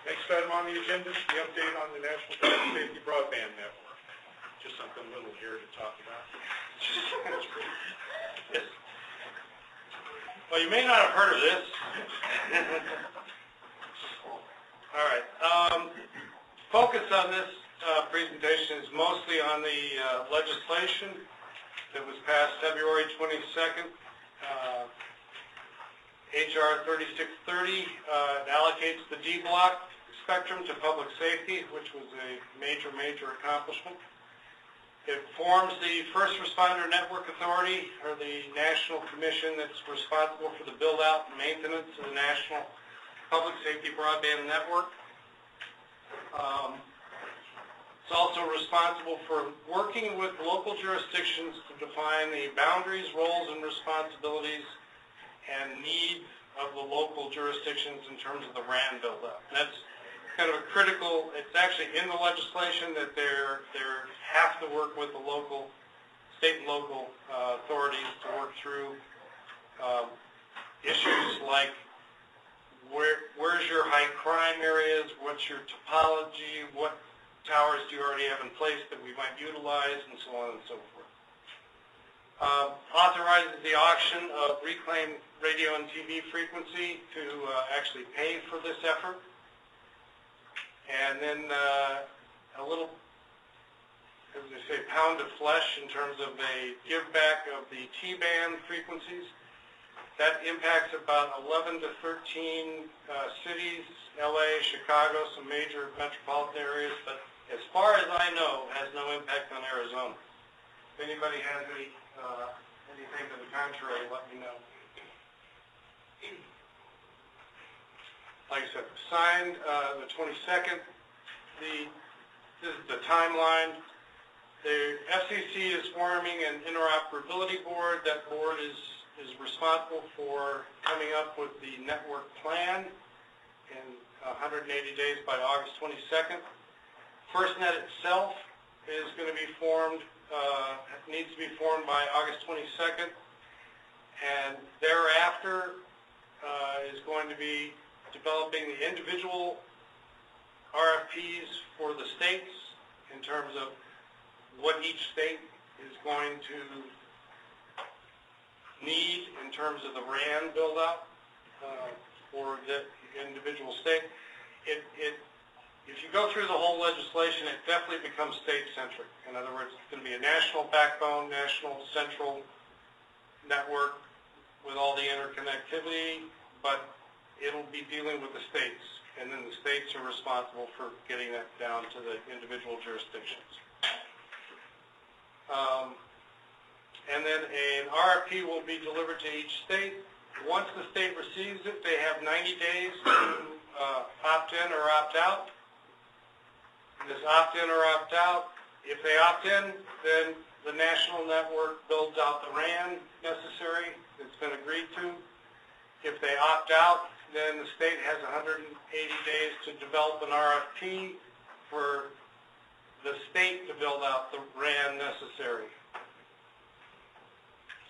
Next item on the agenda is the update on the National Public Safety Broadband Network. Just something little here to talk about. Yes. Well, you may not have heard of this. All right. Focus on this presentation is mostly on the legislation that was passed February 22nd. H.R. 3630 allocates the D block spectrum to public safety, which was a major accomplishment. It forms the First Responder Network Authority, or the national commission that's responsible for the build-out and maintenance of the National Public Safety Broadband Network. It's also responsible for working with local jurisdictions to define the boundaries, roles, and responsibilities and needs of the local jurisdictions in terms of the RAN build-up. And that's kind of a critical, it's actually in the legislation that they have to work with the local, state and local authorities to work through issues like where's your high crime areas, what's your topology, what towers do you already have in place that we might utilize, and so on and so forth. Authorizes the auction of reclaimed radio and TV frequency to actually pay for this effort. And then a little, as they say, pound of flesh in terms of a give back of the T-band frequencies. That impacts about 11 to 13 cities, LA, Chicago, some major metropolitan areas, but as far as I know, has no impact on Arizona. If anybody has anything to the contrary, let me know. Like I said, signed the 22nd. This is the timeline. The FCC is forming an interoperability board. That board is responsible for coming up with the network plan in 180 days by August 22nd. FirstNet itself is going to be formed, needs to be formed by August 22nd, and thereafter is going to be developing the individual RFPs for the states in terms of what each state is going to need in terms of the RAN build-out for the individual state. If you go through the whole legislation, it definitely becomes state-centric. In other words, it's going to be a national backbone, national central network with all the interconnectivity, but it'll be dealing with the states, and then the states are responsible for getting that down to the individual jurisdictions. And then an RFP will be delivered to each state. Once the state receives it, they have 90 days to opt in or opt out. This opt in or opt out, if they opt in, then the national network builds out the RAN necessary. It's been agreed to. If they opt out, then the state has 180 days to develop an RFP for the state to build out the RAN necessary.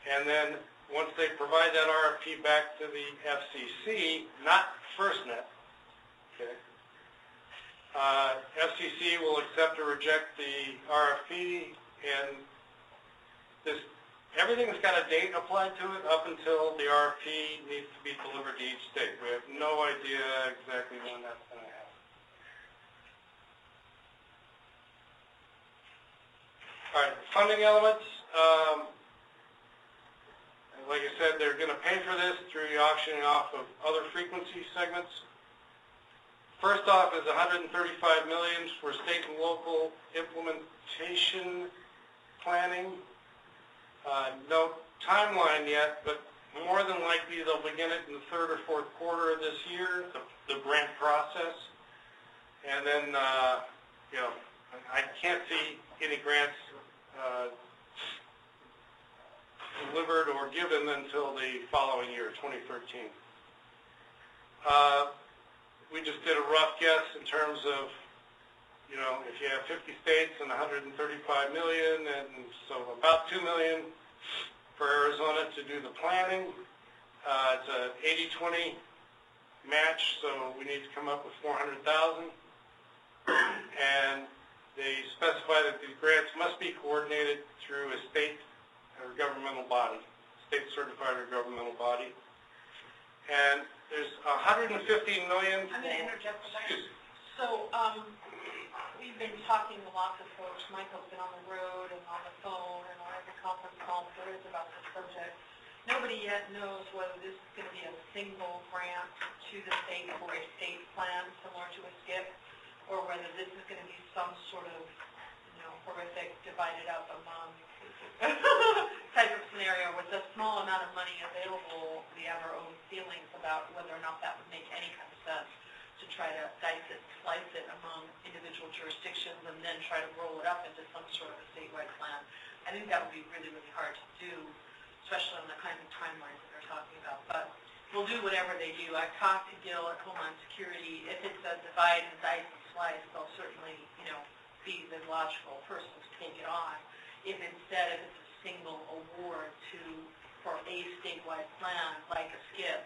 And then once they provide that RFP back to the FCC, not FirstNet, okay, FCC will accept or reject the RFP, and everything's got a date applied to it up until the RFP needs to be delivered to each state. We have no idea exactly when that's going to happen. All right, funding elements. Like I said, they're going to pay for this through the auctioning off of other frequency segments. First off is $135 million for state and local implementation planning. No timeline yet, but more than likely they'll begin it in the third or fourth quarter of this year, the grant process. And then, you know, I can't see any grants delivered or given until the following year, 2013. We just did a rough guess in terms of, you know, if you have 50 states and 135 million, and so about 2 million for Arizona to do the planning. It's a 80-20 match, so we need to come up with $400,000. And they specify that these grants must be coordinated through a state or governmental body, state certified or governmental body. And there's $115 million. I'm going to interject for a second. So, we've been talking to lots of folks. Michael's been on the road and on the phone and on every conference call there is about this subject. Nobody yet knows whether this is going to be a single grant to the state for a state plan similar to a SCIP, or whether this is going to be some sort of, horrific divided up among type of scenario with a small amount of money available. We have our own feelings about whether or not that would make any kind of sense to try to dice it, slice it among individual jurisdictions and then try to roll it up into some sort of a statewide plan. I think that would be really, really hard to do, especially on the kinds of timelines that they're talking about. But we'll do whatever they do. I've talked to Gil at Homeland Security. If it's a divide and dice and slice, they'll certainly, be the logical person to take it on. If instead, if it's a single award for a statewide plan, like a SCIP,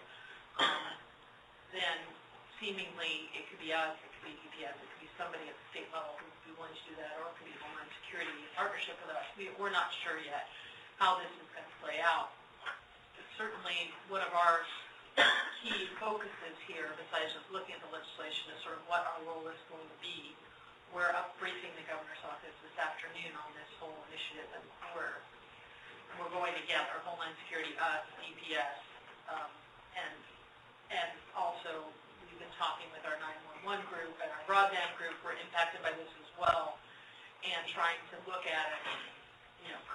then seemingly it could be us, it could be DPS, it could be somebody at the state level who would be willing to do that, or it could be Homeland Security in partnership with us. We're not sure yet how this is going to play out. But certainly one of our key focuses here, besides just looking at the legislation, is sort of what our role is going to be. We're up briefing the governor's office this afternoon on this whole initiative, and we're going together, Homeland Security, us, DPS, and also we've been talking with our 911 group and our broadband group. We're impacted by this as well, and trying to look at a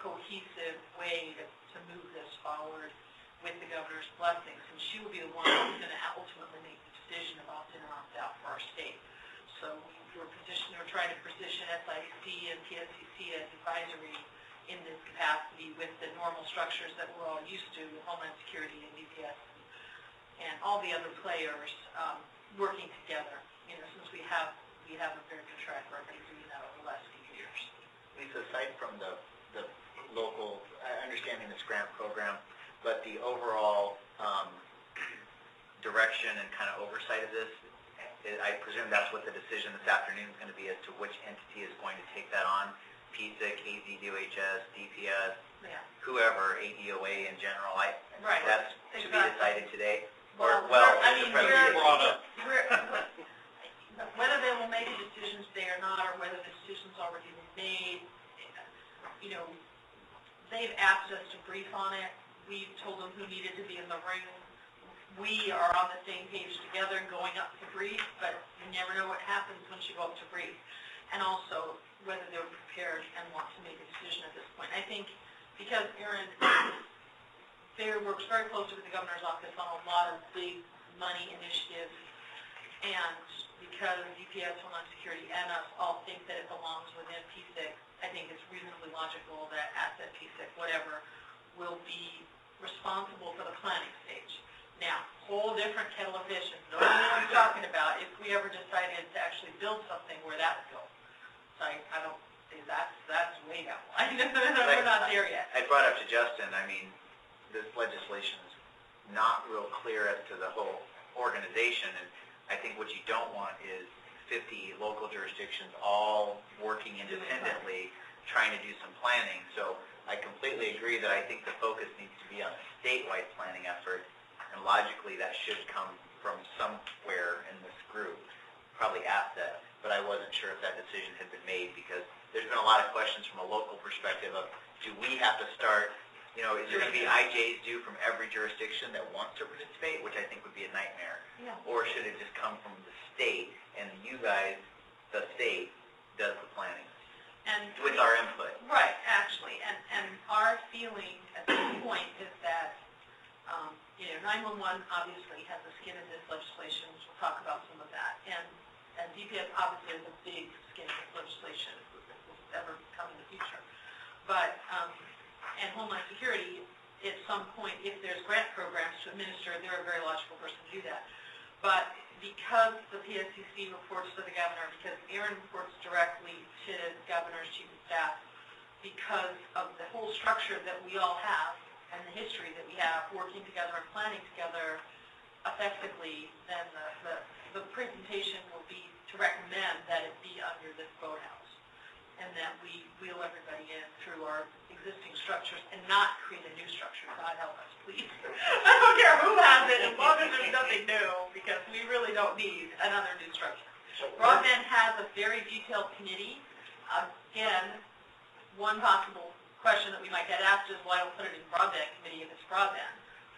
cohesive way to move this forward with the governor's blessings. And she will be the one who's going to ultimately make the decision of opt-in or opt-out for our state. So we're trying to position SIC and PSCC as advisory in this capacity with the normal structures that we're all used to, Homeland Security and DPS and all the other players working together. Since we have a very good track record of doing that over the last few years. Lisa, aside from the local, understanding this grant program, but the overall direction and kind of oversight of this, I presume that's what the decision this afternoon is going to be as to which entity is going to take that on. PSIC, AZDOHS, DPS, whoever, ADOA in general. That's to be decided today. Whether they will make a decision today or not, or whether the decision's already been made, they've asked us to brief on it. We told them who needed to be in the room. We are on the same page together going up to brief, but you never know what happens once you go up to brief. And also whether they're prepared and want to make a decision at this point. I think because Aaron works very closely with the governor's office on a lot of big money initiatives, and because DPS, Homeland Security, and us all think that it belongs within PSIC, I think it's reasonably logical that Asset PSIC, whatever, will be responsible for the planning stage. Now, whole different kettle of fish, and no one I'm talking about if we ever decided to actually build something where that would go. So I don't think that's way down the line. We're not there yet. I brought up to Justin, this legislation is not real clear as to the whole organization, and I think what you don't want is 50 local jurisdictions all working independently, trying to do some planning. So I completely agree that I think the focus needs to be on a statewide planning effort. And logically, that should come from somewhere in this group, probably Asset, but I wasn't sure if that decision had been made because there's been a lot of questions from a local perspective of, do we have to start, is there going to be IJs due from every jurisdiction that wants to participate, which I think would be a nightmare, or should it just come from the state and you guys, the state, does the planning and with our input? Right, actually, and our feeling at this point is that 911 obviously has a skin in this legislation. We'll talk about some of that. And DPS obviously has a big skin in this legislation if it will ever come in the future. But, and Homeland Security, at some point, if there's grant programs to administer, they're a very logical person to do that. But because the PSCC reports to the governor, because Aaron reports directly to the governor's chief of staff, because of the whole structure that we all have, and the history that we have working together and planning together, effectively, then the presentation will be to recommend that it be under this boathouse, and that we wheel everybody in through our existing structures and not create a new structure. God help us, please. I don't care who has it, as long as there's nothing new, because we really don't need another new structure. Broadband has a very detailed committee. Again, one possible question that we might get asked is, why don't put it in broadband committee if it's broadband?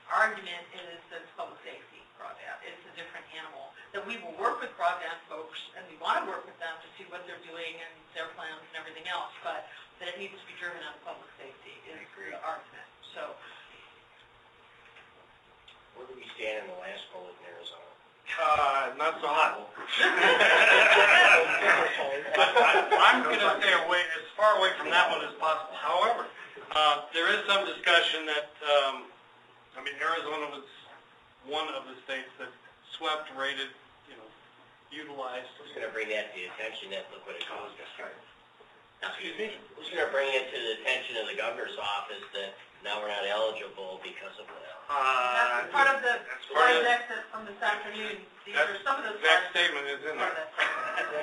Our argument is that it's public safety broadband. It's a different animal. That we will work with broadband folks, and we want to work with them to see what they're doing and their plans and everything else, but that it needs to be driven out of public safety is the argument. So, where do we stand in the last poll in Arizona? Not so hot. I'm going to stay away, as far away from that one as possible. However, there is some discussion that, Arizona was one of the states that swept, rated, utilized. Who's going to bring that to the attention that look what it cost us? Excuse me? Who's going to bring it to the attention of the governor's office that now we're not eligible because of that? that's part of the exit from this afternoon. These are some of those that statement is in there.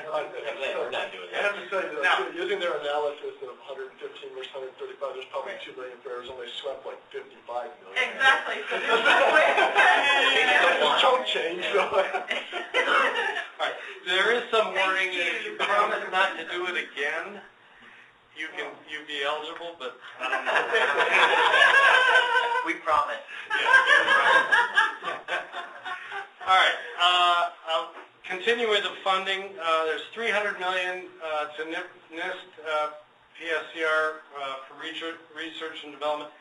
We're not doing I that. have to say that using their analysis of 115 versus 135, there's probably 2 million fares, only swept like 55 million. Exactly. So there's no way. Don't change. All right. There is some wording that if you promise not to do it again, you'd be eligible, but I don't know. We promise. All right. I'll continue with the funding. There's $300 million to NIST PSCR for research and development.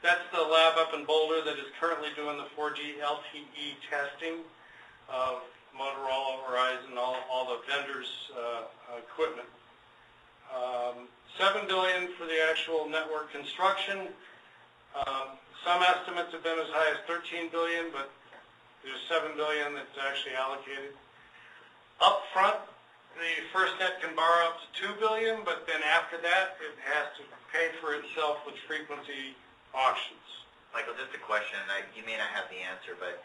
That's the lab up in Boulder that is currently doing the 4G LTE testing of Motorola, Verizon, all the vendors' equipment. $7 billion for the actual network construction. Some estimates have been as high as $13 billion, but there's $7 billion that's actually allocated. Up front, the FirstNet can borrow up to $2 billion, but then after that, it has to pay for itself with frequency auctions. Michael, just a question. You may not have the answer, but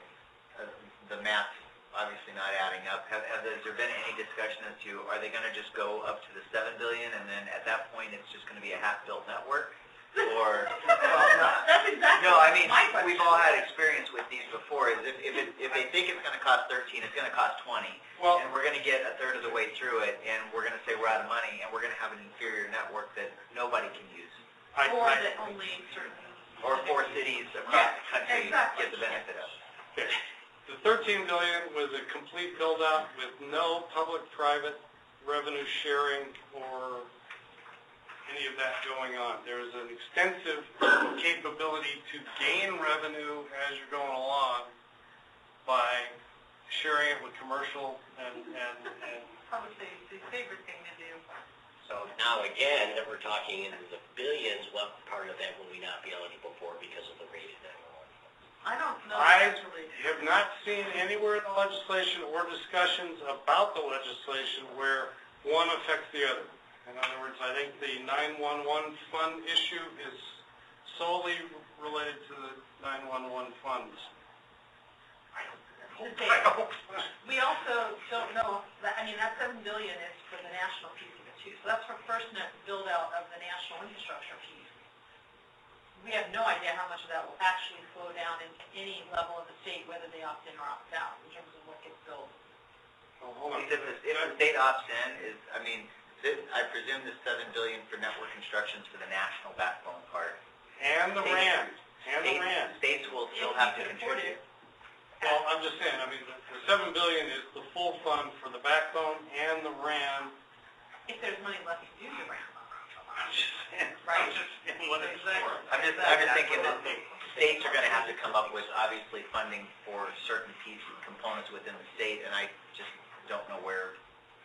the math's obviously not adding up. Has there been any discussion as to, are they going to just go up to the $7 billion, and then at that point it's just going to be a half-built network? Or That's exactly no, I mean, my question. we've all had experience with these before. Is if they think it's going to cost 13, it's going to cost 20, Well, and we're going to get a third of the way through it, and we're going to say we're out of money, and we're going to have an inferior network that nobody can use, Or that only certain... or 4 cities across the country exactly. get the benefit of. okay. The $13 billion was a complete build-out with no public-private revenue sharing or any of that going on. There's an extensive capability to gain revenue as you're going along by sharing it with commercial and Probably the favorite thing to do. So now again, that we're talking into the billions, what part of that will we not be eligible for because of the rated 911? I don't know. I actually. have not seen anywhere in the legislation or discussions about the legislation where one affects the other. In other words, I think the 911 fund issue is solely related to the 911 funds. We also don't know, that $7 billion is for the national piece of it too. So that's for FirstNet build out of the national infrastructure piece. We have no idea how much of that will actually flow down in any level of the state, whether they opt in or opt out, in terms of what gets built. Oh, hold on. If the state opts in, I presume the $7 billion for network constructions for the national backbone part. And the RAN. States will still have to contribute. Well, I'm just saying, the $7 billion is the full fund for the backbone and the RAN. If there's money left to do the RAN. I'm just saying. Right. I'm just saying what it's for. I'm just thinking that states are going to have to come up with, obviously, funding for certain pieces, components within the state, and I just don't know where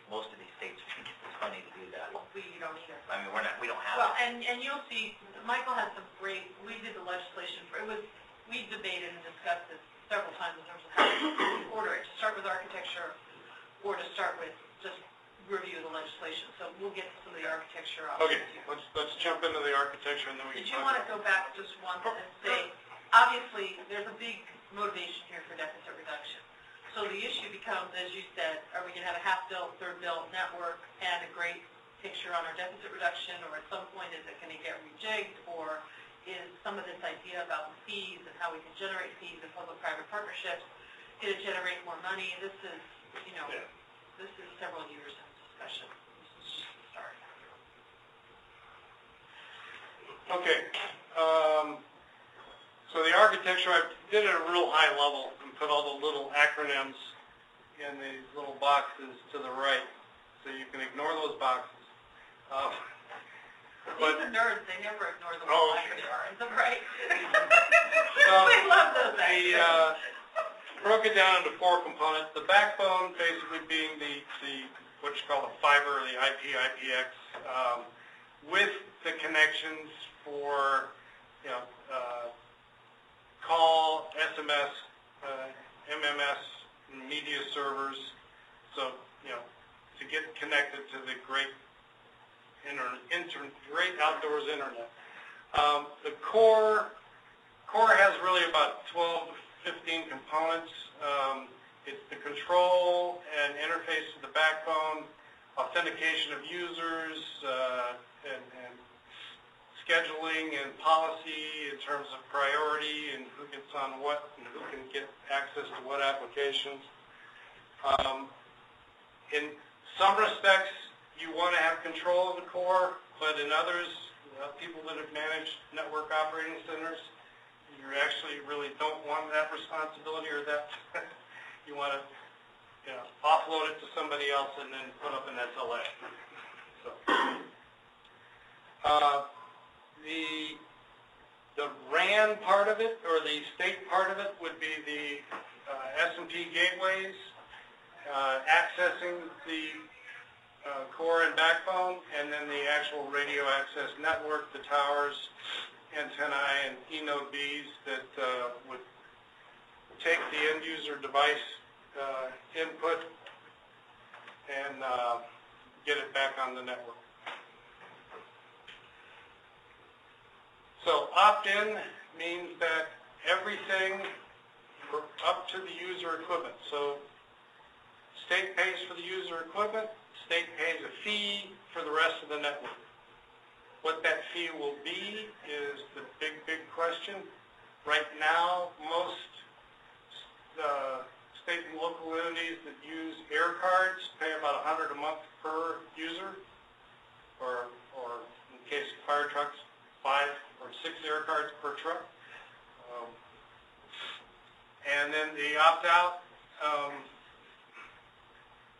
most of these states think it's funding to do that. We don't either. We don't have Well, it. and you'll see, Michael has some great, we did the legislation we debated and discussed this several times in terms of how to order it, to start with architecture or to start with just review the legislation. So we'll get to some of the architecture options. Okay, let's jump into the architecture and then we Did can you want to go back just once and say, obviously, there's a big motivation here for deficit reduction. So the issue becomes, as you said, are we going to have a half-built, third-built network and a great picture on our deficit reduction, or at some point is it going to get rejigged, or is some of this idea about the fees and how we can generate fees in public-private partnerships going to generate more money? This is, you know, this is several years in discussion. This is just the start. Okay. So the architecture, I did it at a real high level and put all the little acronyms in these little boxes to the right, so you can ignore those boxes. These are nerds, they never ignore the Oh, little acronyms, right? So They love those acronyms. Broke it down into 4 components. The backbone basically being the what you call the fiber, the IP, IPX, with the connections for, you know, call, SMS, MMS, media servers. So, you know, to get connected to the great great outdoors internet. The core has really about 12 to 15 components. It's the control and interface to the backbone, authentication of users, and scheduling and policy in terms of priority and who gets on what and who can get access to what applications. In some respects, you want to have control of the core, but in others, people that have managed network operating centers, you actually really don't want that responsibility, or that you want to, you know, offload it to somebody else and then put up an SLA. So, the RAN part of it, or the state part of it, would be the S&P gateways, accessing the core and backbone, and then the actual radio access network, the towers, antennae, and eNode Bs that would take the end user device input and get it back on the network. So opt-in means that everything up to the user equipment. So state pays for the user equipment, state pays a fee for the rest of the network. What that fee will be is the big question. Right now, most state and local entities that use air cards pay about $100 a month per user, or in the case of fire trucks, 5 or 6 air cards per truck. And then the opt-out,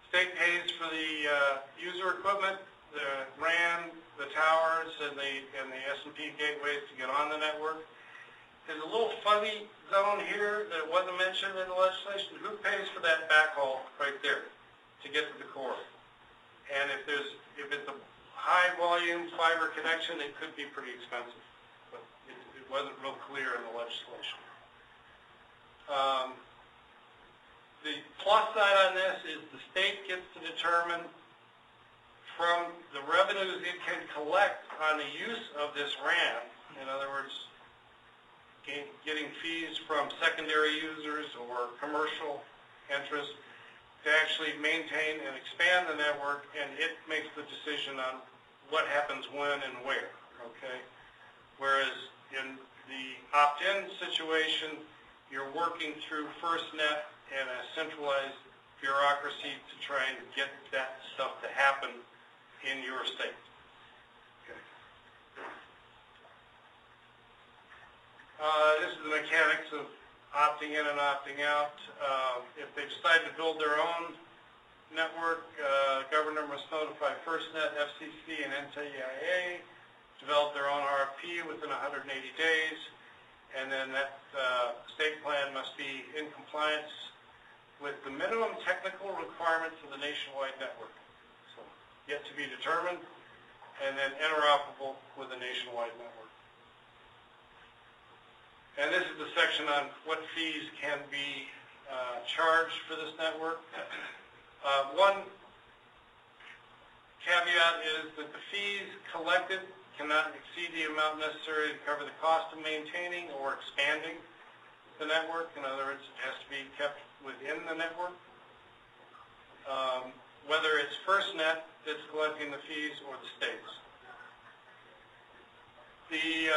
state pays for the user equipment, the RAN, the towers, and the S&P gateways to get on the network. There's a little fuzzy zone here that wasn't mentioned in the legislation. Who pays for that backhaul right there to get to the core? And if it's a high volume fiber connection, it could be pretty expensive, but it wasn't real clear in the legislation. The plus side on this is the state gets to determine from the revenues it can collect on the use of this RAN, in other words, getting fees from secondary users or commercial interests, to actually maintain and expand the network, and it makes the decision on what happens when and where, okay? Whereas in the opt-in situation, you're working through FirstNet and a centralized bureaucracy to try and get that stuff to happen in your state. Okay. This is the mechanics of opting in and opting out. If they decide to build their own network, governor must notify FirstNet, FCC, and NTIA, develop their own RFP within 180 days, and then that state plan must be in compliance with the minimum technical requirements of the nationwide network. So, yet to be determined, and then interoperable with the nationwide network. And this is the section on what fees can be charged for this network. One caveat is that the fees collected cannot exceed the amount necessary to cover the cost of maintaining or expanding the network. In other words, it has to be kept within the network. Whether it's FirstNet that's collecting the fees or the states. The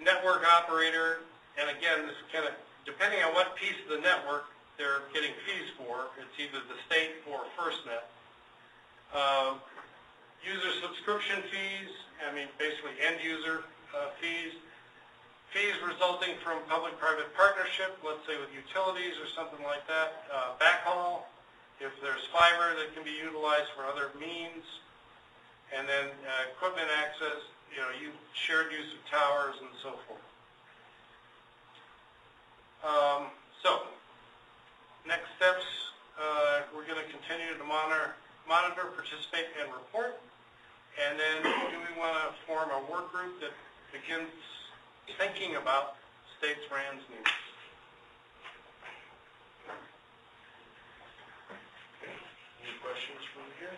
network operator, and again, this kind of, depending on what piece of the network they're getting fees for, it's either the state or FirstNet. User subscription fees, I mean basically end user fees. Fees resulting from public-private partnership, let's say with utilities or something like that. Backhaul, if there's fiber that can be utilized for other means. And then equipment access, shared use of towers and so forth. So, next steps, we're going to continue to monitor, participate, and report. And then do we want to form a work group that begins thinking about states' RAN's needs? Any questions from here?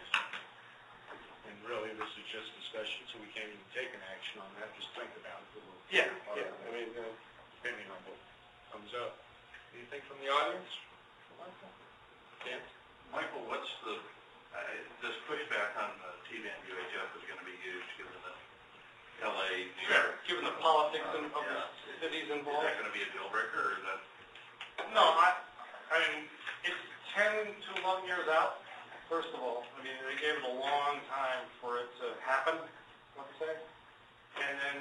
And really, this is just discussion, so we can't even take an action on that. Just think about it a little. Yeah. I mean, depending on what comes up. Anything from the audience? Dan? Michael, what's this pushback on the T-band UHF is going to be huge given the LA, New York. Given the politics of the cities Is involved. that going to be a deal breaker, or is that? No, I mean, it's 10 to 11 years out, first of all. I mean, they gave it a long time for it to happen, let's say. And then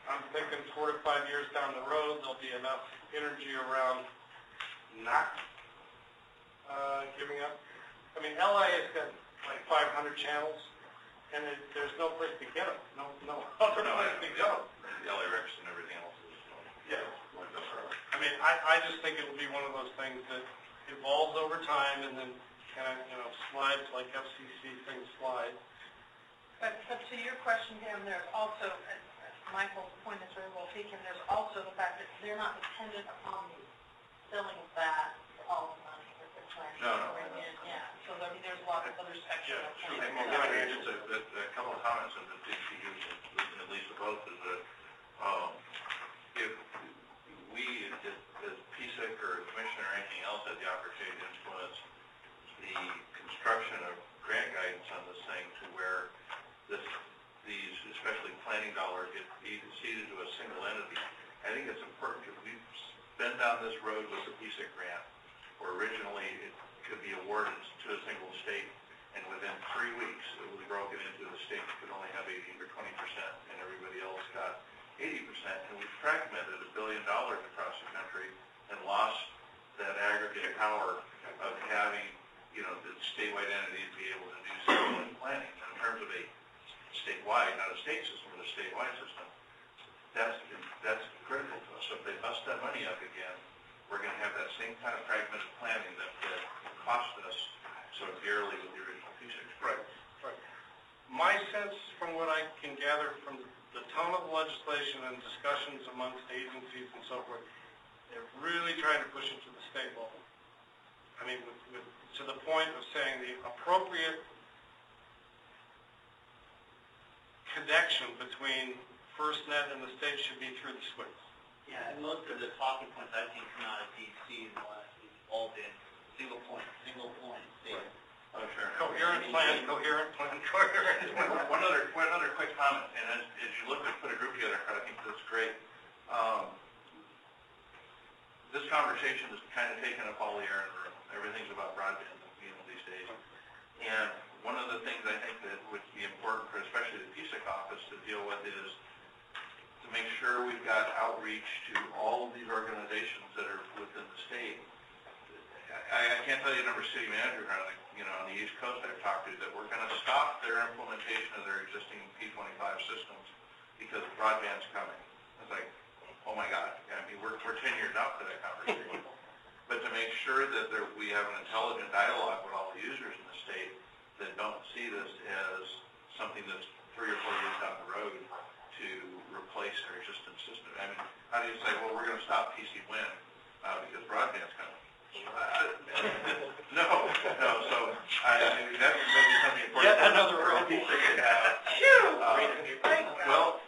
I'm thinking 4 to 5 years down the road, there'll be enough energy around not giving up. I mean, LA has got like 500 channels, and there's no place to get them. No other place to go. The LA Rex and everything else is. Yeah. I mean, I just think it will be one of those things that evolves over time and then kind of, slides like FCC things slide. But to your question, Dan, there's also, Michael's point is very well taken, there's also the fact that they're not dependent upon the selling of that for all the money that they're trying to bring in. Yeah, so there's a lot of other sections. Just a couple of comments on the DCU, at least the both, is that if we, as PSEC or a commissioner or anything else, had the opportunity to influence the construction of grant guidance on this thing to where these, especially planning dollars, get seeded to a single entity, I think it's important because we've been down this road with the PSEC grant, where originally it could be awarded to a single state, and within 3 weeks it was broken into the state that could only have 80 or 20%, and everybody else got 80%, and we fragmented $1 billion across the country and lost that aggregate power of having, the statewide entities be able to do some planning. And in terms of a statewide, not a state system, but a statewide system, that's critical to us. So if they bust that money up again, we're going to have that same kind of fragmented planning that cost us so dearly with the original PSEC. Right. My sense, from what I can gather from the tone of the legislation and discussions amongst agencies and so forth, they're really trying to push it to the state level. I mean, to the point of saying the appropriate connection between FirstNet and the state should be through the SWIFT. Yeah, and most of the talking points I've seen come out of DC in the last week have all been single point, state. Right. Oh, sure. Coherent plan. One other quick comment, and as you look to put a group together, I think that's great. This conversation is kind of taking up all the air in the room. Everything's about broadband these days. And one of the things I think that would be important for especially the PSEC office to deal with is to make sure we've got outreach to all of these organizations that are within the state. I can't tell you the number of city managers on the East Coast I've talked to that we're going to stop their implementation of their existing P25 systems because broadband's coming. It's like, oh my God, I mean, we're 10 years out to that conversation. But to make sure that we have an intelligent dialogue with all the users in the state that don't see this as something that's 3 or 4 years down the road to replace their existing system. I mean, how do you say, well, we're going to stop PC Win because broadband's coming? No. So that's maybe something important. Yet another road. Well,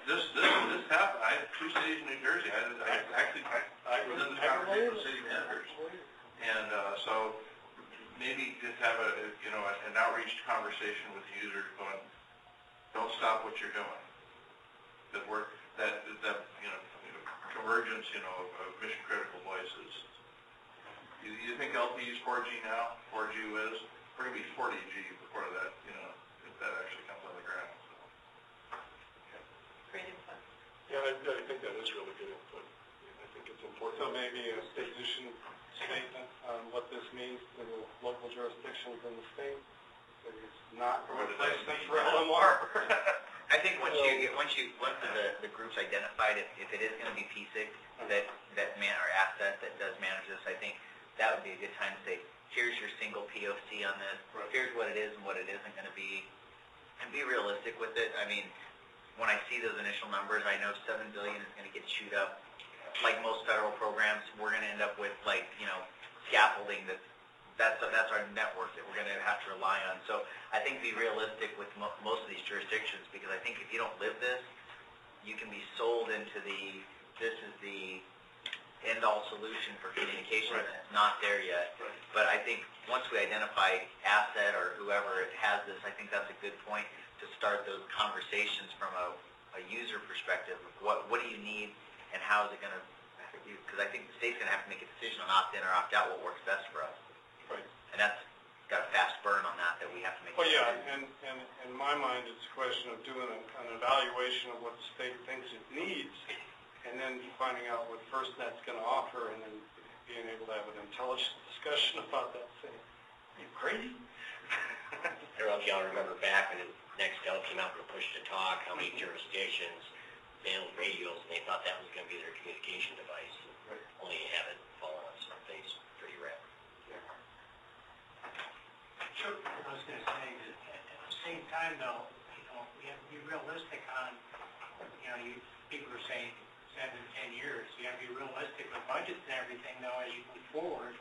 the city managers. And so maybe just have an outreach conversation with users going, don't stop what you're doing. Convergence, of mission critical voices. You think LTE is 4G now? 4G is? We're going to be 40G before that, if that actually comes on the ground. So. Great input. Yeah, I think that is really good input. I think it's important. So maybe a position statement on what this means to the local jurisdictions in the state. That it's not a replacement for LMR. I think once the group's identified, if it is going to be PSIC or asset that does manage this, I think that would be a good time to say, here's your single POC on this. Right. Here's what it is and what it isn't going to be, and be realistic with it. I mean, when I see those initial numbers, I know $7 billion is going to get chewed up. Like most federal programs, we're going to end up with scaffolding that's our network that we're going to have to rely on. So I think be realistic with most of these jurisdictions, because I think if you don't live this, you can be sold into this is the end-all solution for communication, and it's not there yet. Right. But I think once we identify asset or whoever has this, I think that's a good point to start those conversations from a user perspective. What do you need, and how is it going to affect you? Because I think the state's going to have to make a decision on opt-in or opt-out, what works best for us. Right. And that's got a fast burn on that we have to make. Well, yeah, and in my mind, it's a question of doing an evaluation of what the state thinks it needs, and then finding out what FirstNet's going to offer, and then being able to have an intelligent discussion about that thing. Are you crazy? I don't know if y'all remember back when Nextel came out with a push to talk, how many jurisdictions banned radios, and they thought that was going to be their communication device. Right. Only to have it fall on some face pretty rapid. Sure. I was going to say that at the same time, though, we have to be realistic on, people are saying 7 to 10 years. You have to be realistic with budgets and everything, though, as you move forward,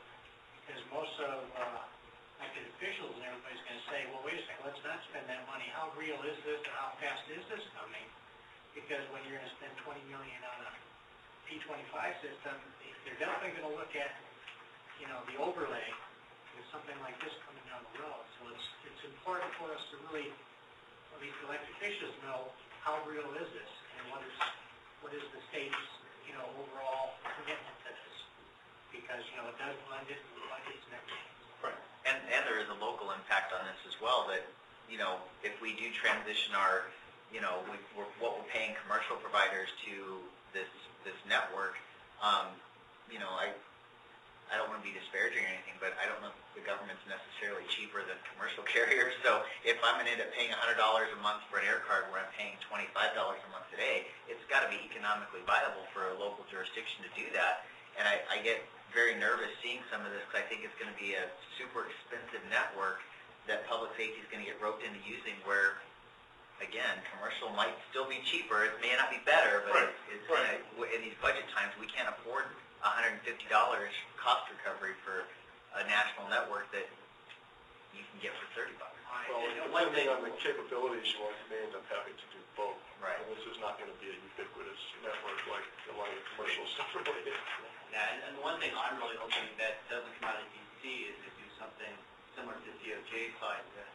because most of elected officials and everybody's going to say, well, wait a second, let's not spend that money. How real is this, and how fast is this coming? Because when you're going to spend $20 million on a P25 system, they're definitely going to look at, the overlay with something like this coming down the road. So it's important for us to really, at least elected officials, know how real is this, and what is the state's, overall commitment to this. Because, it does blend into the budgets and everything. Right. And there is a local impact on this as well, that, if we do transition our, what we're paying commercial providers to this network, I don't want to be disparaging or anything, but I don't know if the government's necessarily cheaper than commercial carriers. So if I'm going to end up paying $100 a month for an air card where I'm paying $25 a month today, it's got to be economically viable for a local jurisdiction to do that. And I get very nervous seeing some of this, because I think it's going to be a super expensive network that public safety is going to get roped into using, where, again, commercial might still be cheaper. It may not be better, but in these budget times, we can't afford $150 cost recovery for a national network that you can get for $30. Well, depending on the capabilities you want, you may end up having to do both. Right. And this is not going to be a ubiquitous network like a lot of the commercial stuff really is. Yeah, and one thing I'm really hoping that doesn't come out of DC is to do something similar to the DOJ side with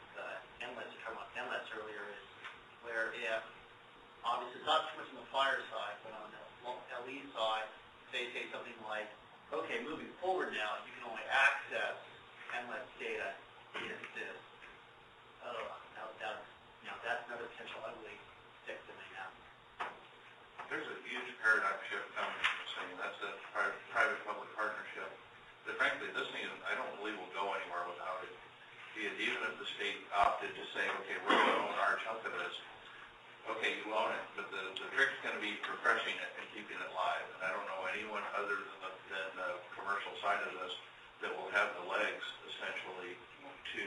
inlets, we talked about inlets earlier, is where if, obviously it's not so much on the fire side, but on the LE side, they say something like, okay, moving forward now, you can only access inlet data if this. That's another potential ugly stick that may happen. There's a huge paradigm shift coming, saying that's a private-public partnership. But frankly, this thing, I don't believe will go anywhere without it. Even if the state opted to say, okay, we're going to own our chunk of this, okay, you own it, but the trick's going to be refreshing it and keeping it live. And I don't know anyone other than the commercial side of this that will have the legs, essentially, to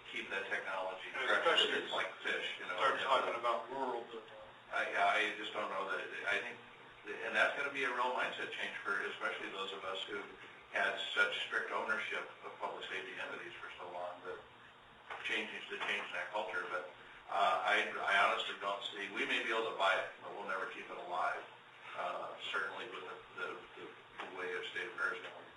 keep that technology fresh. Especially It's like fish, Start talking about rural. I just don't know that, I think, and that's going to be a real mindset change for especially those of us who had such strict ownership of public safety entities for so long, that change that culture. But I honestly don't see, we may be able to buy it, but we'll never keep it alive, certainly with the way of state affairs going.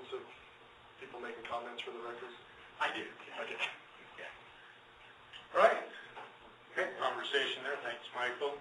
absence of people making comments for the record? I do. Okay. All right. Good conversation there. Thanks, Michael.